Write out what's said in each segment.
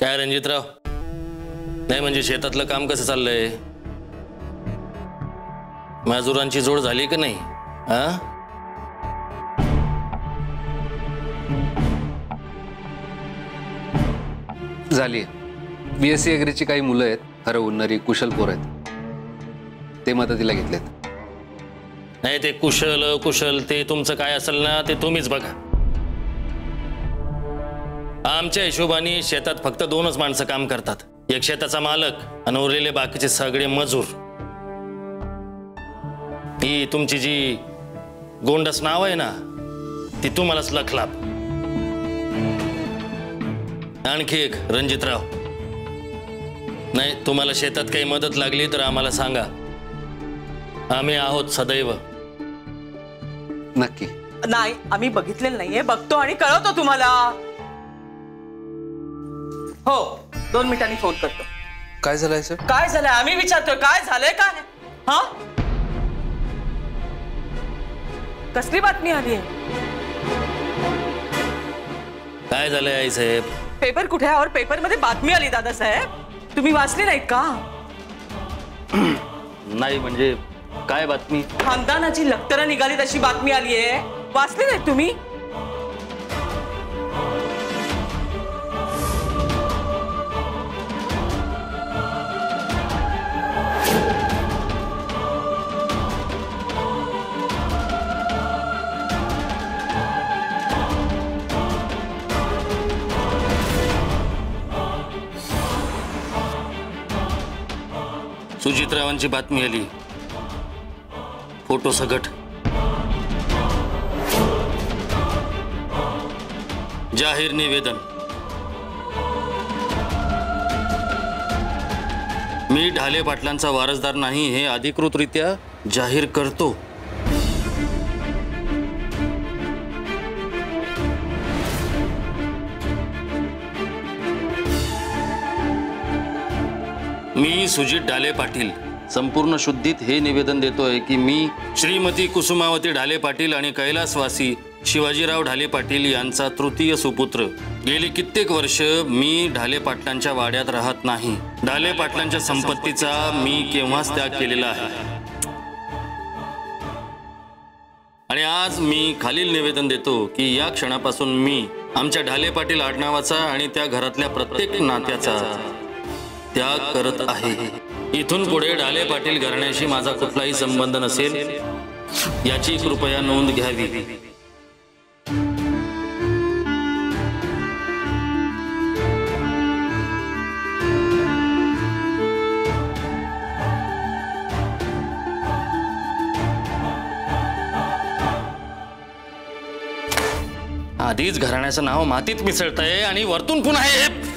काय रणजितराव, नाही म्हणजे शेतातलं काम कसं चाललंय? मजुरांची जोड झाली की नाही? झाली. BSc एग्रीची काही मुलं आहेत, हरवणारी कुशल पोर आहेत, ते मदतीला घेतलेत. नाही ते कुशल ते तुमचं काय असेल ना ते तुम्हीच बघा. आमच्या हिशोबाने शेतात फक्त 2च माणसं काम करतात, एक शेताचा मालक आणि उरलेले बाकीचे सगळे मजूर. ही तुमची जी गोंडस नाव आहे ना ती तुम्हालाच लखलाप. आणखी एक रणजितराव, नाही तुम्हाला शेतात काही मदत लागली तर आम्हाला सांगा, आम्ही आहोत सदैव. नक्की. नाही आम्ही बघितलेलं नाहीये, बघतो आणि कळवतो तुम्हाला. हो 2 मिनिटांनी फोन करतो. काय झालंय सर? काय झालंय आम्ही विचारतोय, काय झालंय का नाही? हा कसली बातमी आली आहे? काय झालंय आई साहेब? पेपर कुठे आहे? और पेपर मध्ये बातमी आली दादासाहेब, तुम्ही वाचली नाहीत का? नाही म्हणजे काय बातमी? खानदानाची लखतरं निघाली तशी बातमी आली आहे, वाचली नाहीत तुम्ही? सुजितरावांची बातमी आली, फोटो सगट. जाहीर निवेदन. मी ढाले पाटलांचा वारसदार नाही हे अधिकृतरित्या जाहीर करतो. मी सुजित ढाले पाटील संपूर्ण शुद्धीत हे निवेदन देतोय की मी श्रीमती कुसुमावती ढाले पाटील आणि कैलासवासी शिवाजीराव ढाले पाटील यांचा तृतीय सुपुत्र. गेली कित्येक वर्ष मी ढाले पाटलांच्या वाड्यात राहत नाही. ढाले पाटलांच्या संपत्तीचा मी केव्हाच त्याग केलेला आहे आणि आज मी खालील निवेदन देतो की या क्षणापासून मी आमच्या ढाले पाटील आडनावाचा आणि त्या घरातल्या प्रत्येक नात्याचा त्याग करत आहे. इथून पुढे ढाले पाटील घराण्याशी माझा कुठलाही संबंध नसेल याची कृपया नोंद घ्यावी. आधीच घराण्याचं नाव मातीत मिसळतंय आणि वरतून पुन्हा हे.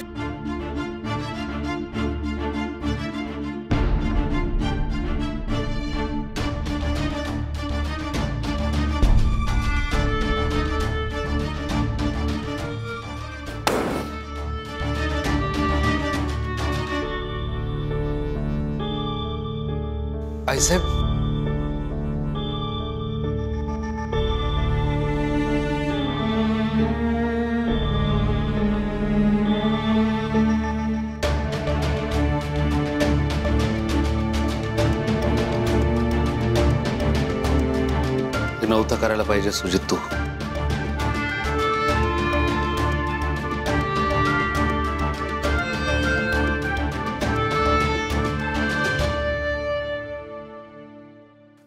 आई साहेब, हे नव्हतं करायला पाहिजे सुजित तू.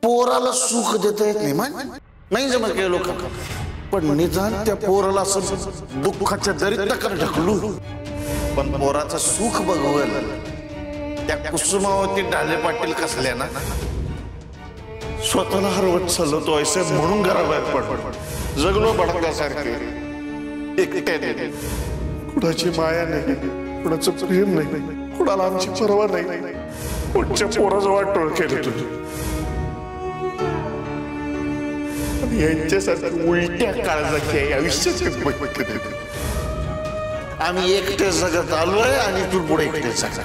पोराला सुख देता येत नाही जमत काही लोक, पण निदान त्या पोराला असं दुःखाच्या दरीत नका ढकलू, पण पोराचं सुख बघवल. त्या कुसुमावती ढाले पाटील कसल्या ना स्वतःला हरवत चालवतो ऐसे म्हणून घराबाहेर पड जगलो बडकल्यासारखे. एकट्याने कुणाची माया नाही, कुणाचं प्रेम नाही, कुणाला आमची परवा नाही. पुढच्या पोराचं वाटोळ केलं तुझं. यांच्यासारखं उलट्या काळजाची आयुष्यात आम्ही एकटे जगत आलोय आणि तू पुढे एकटे जगा.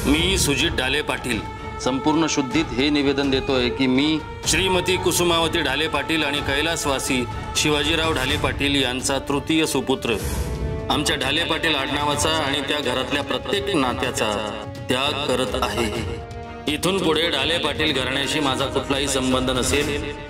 मी सुजित ढाले पाटील संपूर्ण शुद्धीत हे निवेदन देतोय की मी श्रीमती कुसुमावती ढाले पाटील आणि कैलासवासी शिवाजीराव ढाले पाटील यांचा तृतीय सुपुत्र. आमच्या ढाले पाटील आडनावाचा आणि त्या घरातल्या प्रत्येक नात्याचा त्याग करत आहे. इथून पुढे ढाले पाटील घराण्याशी माझा कुठलाही संबंध नसेल.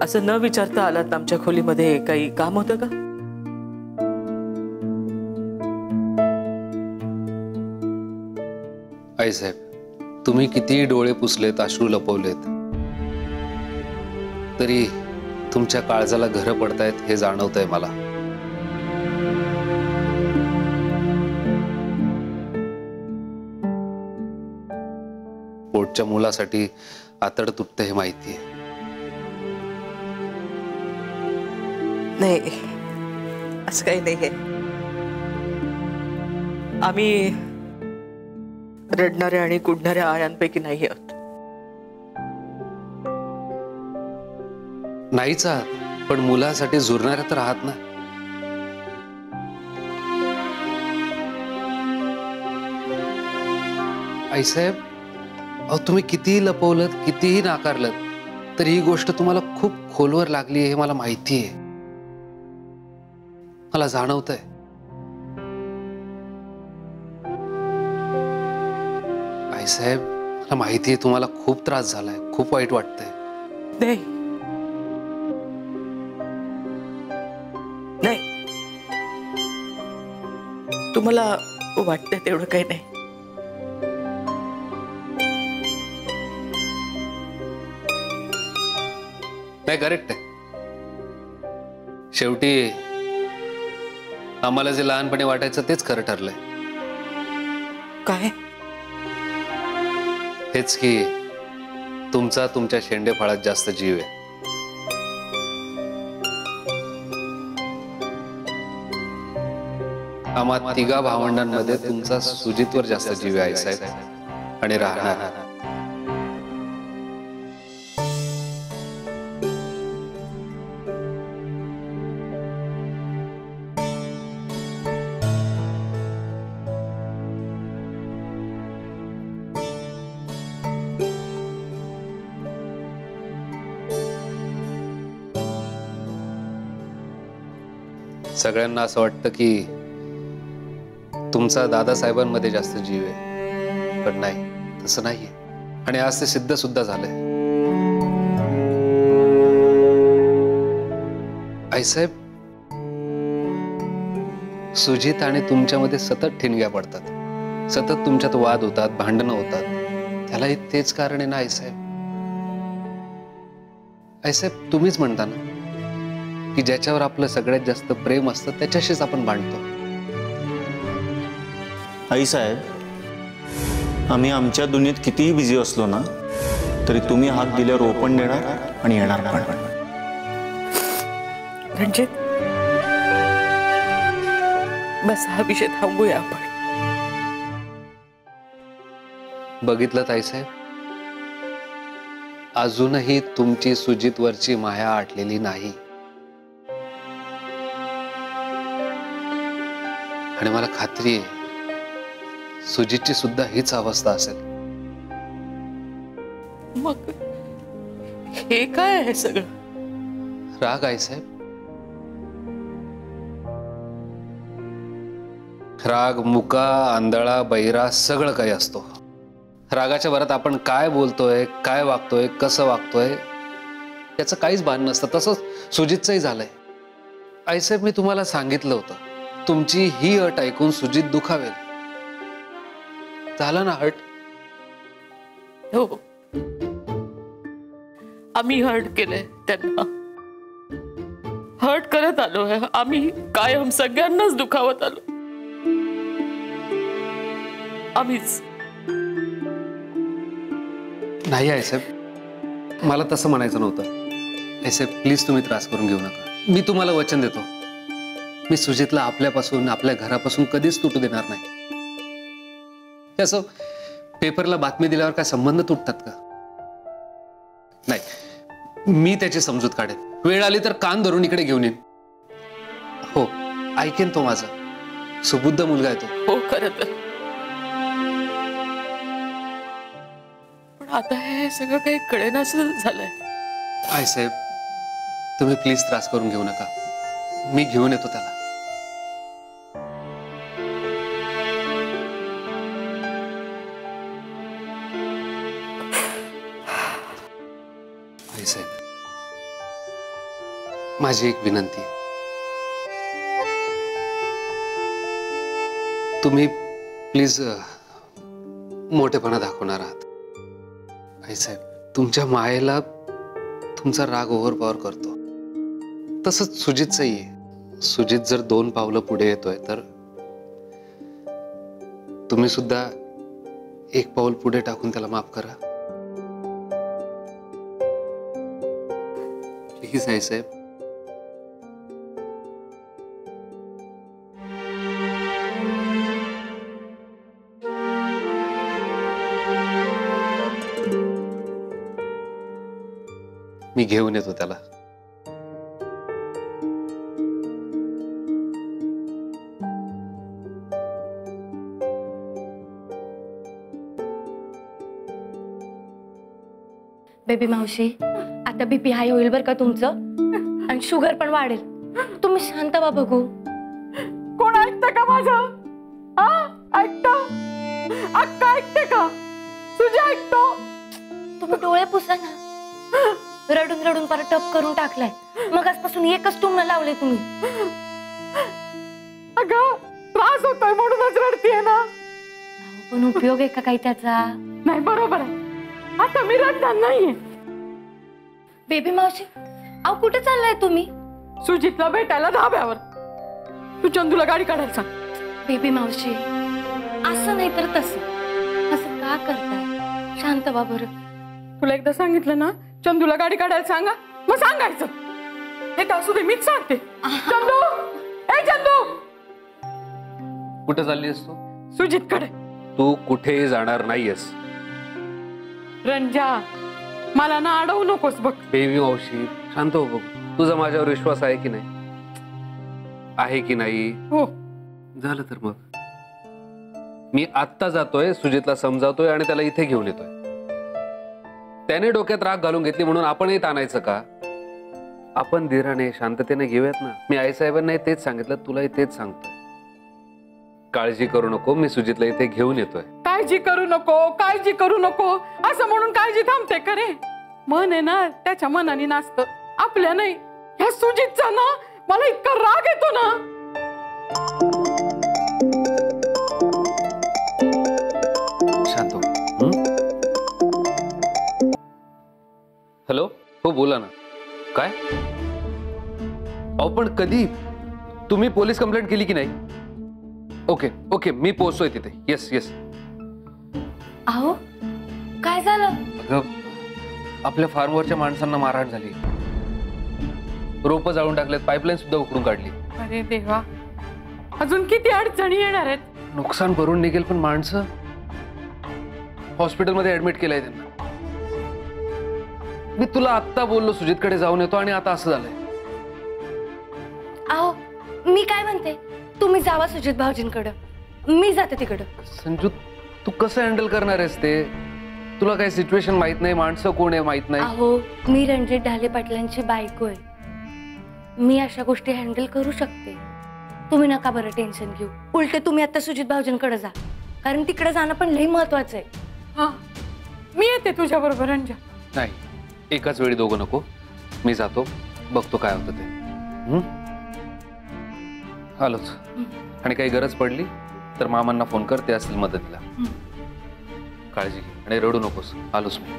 असं न विचारता आलात आमच्या खोलीमध्ये, काही काम होतं का? आईसाहेब, तुम्ही किती डोळे पुसलेत, अश्रू लपवलेत, तरी तुमच्या काळजाला घरं पडतायत हे जाणवतंय मला. पोटच्या मुलासाठी आतड तुटतं हे माहितीये. नाही, असं काही नाहीये. आम्ही रडणाऱ्या आणि कुडणाऱ्या आयांपैकी नाही आहोत. नाहीच आहात, पण मुलासाठी झुरणाऱ्या तर आहात ना. आईसाहेब, अहो तुम्ही कितीही लपवलं, कितीही नाकारलं, तर ही गोष्ट तुम्हाला खूप खोलवर लागली हे मला माहिती आहे. मला जाणवतंय. आईसाहेब, मला माहिती आहे तुम्हाला खूप त्रास झालाय, खूप वाईट वाटतंय. नाही नाही, तुम्हाला वाटतंय तेवढं काही नाही. नाही, करेक्ट आहे. शेवटी आम्हाला जे लहानपणी वाटायचं तेच खरं ठरलंय. काय? हेच की तुमचा तुमच्या शेंडेफळात जास्त जीव आहे. आम्हा तिघा भावंडांमध्ये तुमचा सुजितवर जास्त जीव आहे आईसाहेब, आणि राहणार. सगळ्यांना असं वाटतं की तुमचा दादासाहेबांमध्ये जास्त जीव आहे, पण नाही, तसं नाहीये. आणि आज ते सिद्ध सुद्धा झालंय. आईसाहेब, सुजित आणि तुमच्यामध्ये सतत ठिणग्या पडतात, सतत तुमच्यात वाद होतात, भांडणं होतात. त्यालाही तेच कारण आहे ना आईसाहेब. आईसाहेब, तुम्हीच म्हणता ना की ज्याच्यावर आपलं सगळ्यात जास्त प्रेम असतं त्याच्याशीच आपण भांडतो. आईसाहेब, आम्ही आमच्या दुनियेत कितीही बिझी असलो ना, तरी तुम्ही हात दिल्यावर ओपन देणार आणि येणार पण. रणजित, बस हा विषय थांबूया आपण. बघितलं ताईसाहेब, अजूनही तुमची सुजितवरची माया आटलेली नाही. आणि मला खात्री आहे सुजितची सुद्धा हीच अवस्था असेल. मग हे काय आहे सगळं? राग आईसाहेब, राग मुका, आंधळा, बैरा सगळं काही असतो. रागाच्या भरात आपण काय बोलतोय, काय वागतोय, कसं वागतोय याचं काहीच भान नसतं. तसंच सुजितचंही झालंय. आईसाहेब, मी तुम्हाला सांगितलं होतं तुमची ही अट ऐकून सुजित दुखावेल. झालं ना हर्ट? हो, आम्ही हर्ट केलंय त्यांना, हर्ट करत आलोय. आम्ही कायम सगळ्यांनाच दुखावत आलो. आम्हीच नाही आहे साहेब, मला तसं म्हणायचं नव्हतं. साहेब प्लीज तुम्ही त्रास करून घेऊ नका. मी तुम्हाला वचन देतो, मी सुजितला आपल्यापासून आपल्या घरापासून कधीच तुटू देणार नाही. असं पेपरला बातमी दिल्यावर काय संबंध तुटतात का? नाही, मी त्याची समजूत काढेन. वेळ आली तर कान धरून इकडे घेऊन येईन. हो, ऐकेन तो माझा. सुबुद्ध मुलगा आहे तो. हो खरं तर. पण आता हे सगळं काही कळेनासं झालंय. आय साहेब, तुम्ही प्लीज त्रास करून घेऊ नका. मी घेऊन येतो त्याला. आय साहेब, माझी एक विनंती आहे. तुम्ही प्लीज मोठेपणा दाखवणार आहात. आई साहेब, तुमच्या मायेला तुमचा राग ओव्हरपॉवर करतो. तसंच सुजितचंही आहे. सुजित जर 2 पावलं पुढे येतोय तर तुम्ही सुद्धा 1 पाऊल पुढे टाकून त्याला माफ करा. प्लीज आई साहेब. मी घेऊन येतो त्याला. बेबी मावशी, आता बीपी हाय होईल बर का तुमचं, आणि शुगर पण वाढेल. तुम्ही शांत व्हा बघू. कोण ऐकतं का माझं? ऐकतं? अक्का ऐकते का? तुझ्या ऐकतो? तुम्ही डोळे पुसा ना. रडून रडून परत टप करून टाकलाय. मग आजपासून एकच टुमणं लावले तुम्ही. अगं त्रास होतोय म्हणूनच रडतीये ना. पण उपयोग आहे का काही त्याचा? नाही, बरोबर आहे. आता मी रडणार नाहीये. बेबी मावशी, अहो कुठे चाललाय तुम्ही? सुजितला भेटायला धाब्यावर. तू चंदूला गाडी काढायला सांग. बेबी मावशी, असं नाही तर तसं. असं का करताय? शांत व्हा बरं. तुला एकदा सांगितलं ना, चंदूला गाडी काढायला सांगा. मग सांगायचं हे का असू दे, मीच सांगते. चंदू, ए चंदू. कुठे चालली आहेस तू? सुजितकडे. तू कुठेही जाणार नाहीयेस. रंजा, मला ना अडवू नकोस बघ. बेबी मावशी, शांत हो बघ. तुझा माझ्यावर विश्वास आहे की नाही? आहे की नाही? हो. झालं तर मग मी आत्ता जातोय, सुजितला समजावतोय आणि त्याला इथे घेऊन येतोय. त्याने डोक्यात राग घालून घेतली म्हणून आपणही ताणायचं का? आपण धीराने शांततेने घेऊयात ना. मी आईसाहेबांनाही तेच सांगितलं, तुलाही तेच सांगतोय. काळजी करू नको, मी सुजितला इथे घेऊन येतोय. काळजी करू नको, काळजी करू नको असं म्हणून काळजी थांबते का रे? मन आहे ना, त्याच्या मनाने नाचतं, आपल्या नाही. ह्या सुजितचा ना मला इतका राग येतो ना. शांत. हॅलो, हो बोला ना. काय? अहो पण कधी? तुम्ही पोलीस कंप्लेंट केली की नाही? ओके ओके, मी पोहोचतोय तिथे. Yes yes. अहो काय झालं? अगं, आपल्या फार्मवरच्या माणसांना मारहाण झाली. रोपं जाळून टाकलेत, पाईपलाईन सुद्धा उकडून काढली. अरे देवा, अजून किती अडचणी येणार आहेत. नुकसान भरून निघेल, पण माणसं हॉस्पिटलमध्ये ऍडमिट केलंय त्यांना. मी तुला आत्ता बोललो सुजितकडे जाऊन येतो आणि आता असं झालंय. अहो मी काय म्हणते, तुम्ही जावा सुजित भाऊजींकडं, मी जाते तिकडं. संजू, तू कसं हँडल करणार आहेस ते? तुला काही सिच्युएशन माहित नाही, माणसं कोण आहे माहित नाही. अहो मी रणजित ढाले पाटलांची बायको आहे. मी अशा गोष्टी हँडल करू शकते. तुम्ही नका बरं टेन्शन घेऊ. उलटे तुम्ही आता सुजित भाऊजींकडे जा, कारण तिकडे जाणं पण लई महत्वाचं आहे. हा, मी येते तुझ्या बरोबर रंजा. नाही, एकाच वेळी दोघं नको. मी जातो, बघतो काय होतं ते. आलोच. आणि काही गरज पडली तर मामांना फोन कर, ते असतील मदतीला. काळजी घे आणि रडू नकोस. आलोच मी.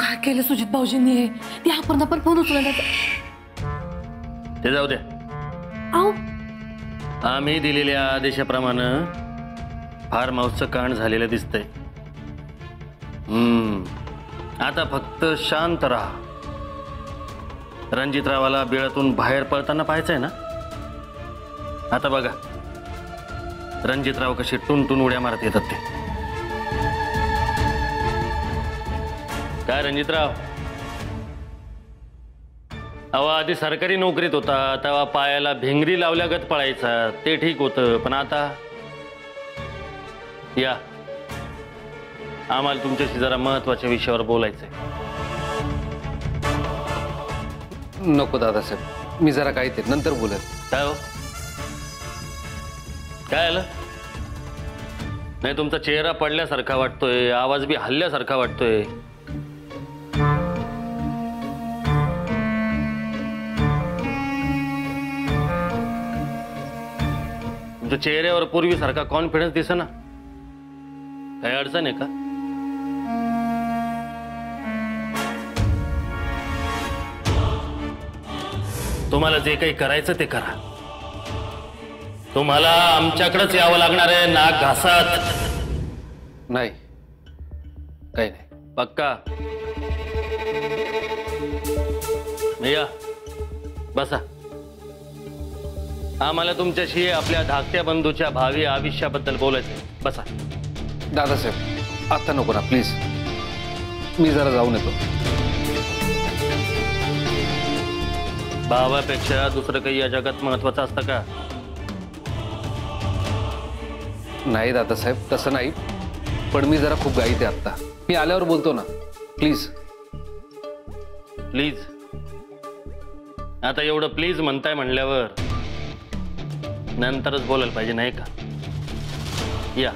काय केलं सुजित भाऊजींनी? ती आपण फोन उचलला. ते जाऊ द्या. अहो आम्ही दिलेल्या आदेशाप्रमाणे फार्म हाऊसचं कांड झालेलं दिसतंय. आता फक्त शांत राहा. रणजितरावाला बिळातून बाहेर पळताना पाहायचंय ना. आता बघा रणजितराव कशी टुनटुन उड्या मारत येतात ते. काय रणजितराव, अहो आधी सरकारी नोकरीत होता तेव्हा पायाला भिंगरी लावल्यागत पळायचा, ते ठीक होतं. पण आता या, आम्हाला तुमच्याशी जरा महत्वाच्या विषयावर बोलायचंय. नको दादासाहेब, मी जरा काही ते नंतर बोलेल. काय हो, काय आलं? नाही, तुमचा चेहरा पडल्यासारखा वाटतोय, आवाज बी हल्ल्यासारखा वाटतोय. तुमच्या चेहऱ्यावर पूर्वीसारखा कॉन्फिडन्स दिसेना. काही अडचण आहे का? तुम्हाला जे काही करायचं ते करा. तुम्हाला आमच्याकडेच यावं लागणार आहे, नाक घासात. नाही, काही नाही. पक्का? या बसा. आम्हाला तुमच्याशी आपल्या धाकट्या बंधूच्या भावी आयुष्याबद्दल बोलायचंय. बसा. दादासाहेब आता नको ना प्लीज, मी जरा जाऊन येतो. भावापेक्षा दुसरं काही या जगात महत्वाचं असतं का? नाही दादासाहेब, तसं नाही, पण मी जरा खूप घाईत आहे आत्ता. मी आल्यावर बोलतो ना, प्लीज. प्लीज? आता एवढं प्लीज म्हणताय म्हणल्यावर नंतरच बोलायला पाहिजे नाही का? या.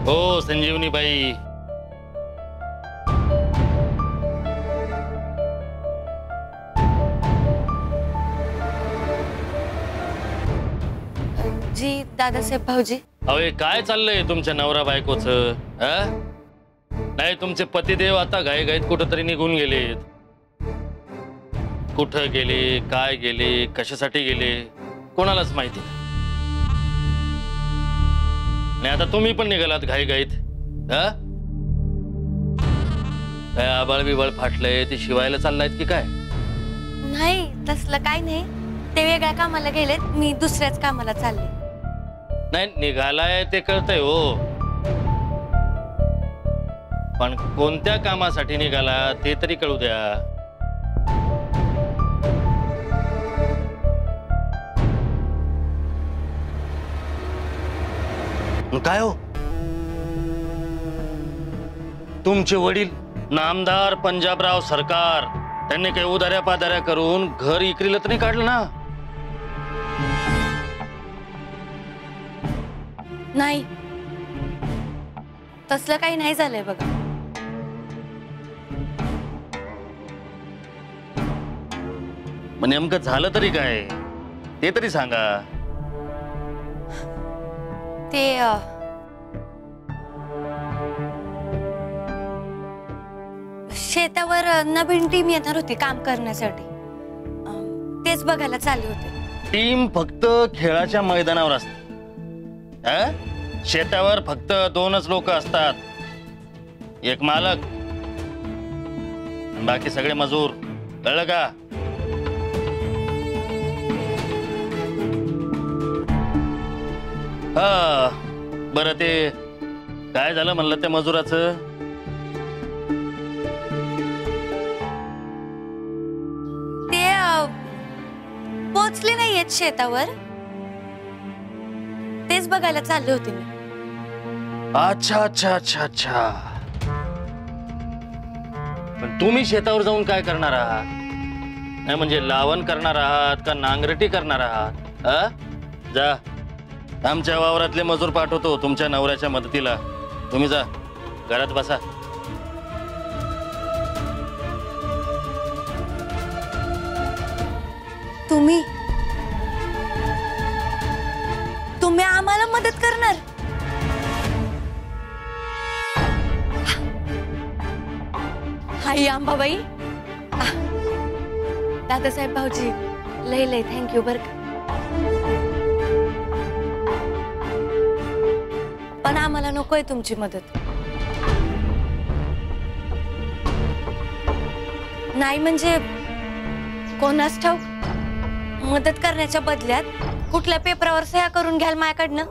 हो संजीवनी बाई, जी दादासाहेब भाऊजी. अहो हे काय चाललंय तुमच्या नवरा बायकोचं? नाही, तुमचे पतिदेव आता घाईघाईत कुठंतरी निघून गेलेत. कुठं गेले, काय गेले, कशासाठी गेले, कोणालाच माहिती नाही. नाही आता तुम्ही पण निघालात घाईघाईत. काय आबाळ बिबाळ फाटलंय, ते शिवायला चाललायत की काय? नाही तसलं काय नाही, ते वेगळ्या कामाला गेलेत, मी दुसऱ्याच कामाला चालले. नाही निघालाय ते कळतंय हो, पण कोणत्या कामासाठी निघाला ते तरी कळू द्या. काय हो, तुमचे वडील नामदार पंजाबराव सरकार, त्यांनी काही उधाऱ्या पाधाऱ्या करून घर इकरीला तर नाही काढलं ना? नाही तसलं काही नाही झालंय बघा. मग नेमकं झालं तरी काय ते तरी सांगा. ते शेतावर नवीन टीम येणार होती काम करण्यासाठी, तेच बघायला चालले होते. टीम फक्त खेळाच्या मैदानावर असते, शेतावर फक्त दोनच लोक असतात, एक मालक, बाकी सगळे मजूर. कळलं का? बरं ते काय झालं म्हणलं त्या मजुराचं? ते पोचले नाहीयेत शेतावर, तेच बघायला चालले होते मी. अच्छा अच्छा अच्छा अच्छा. पण तुम्ही शेतावर जाऊन काय करणार आहात? नाही म्हणजे लावण करणार आहात का नांगरटी करणार आहात? जा, आमच्या वावरातले मजूर पाठवतो तुमच्या नवऱ्याच्या मदतीला. तुम्ही जा, घरात बसा. तुम्ही तुम्ही आम्हाला मदत करणार? हाय अंबाबाई. दादासाहेब भाऊजी, लय लय थँक्यू बर का. पण आम्हाला नकोय तुमची मदत. नाही म्हणजे कोणास ठाऊक मदत करण्याच्या बदल्यात कुठल्या पेपरावर सह्या करून घ्याल माझ्याकडनं?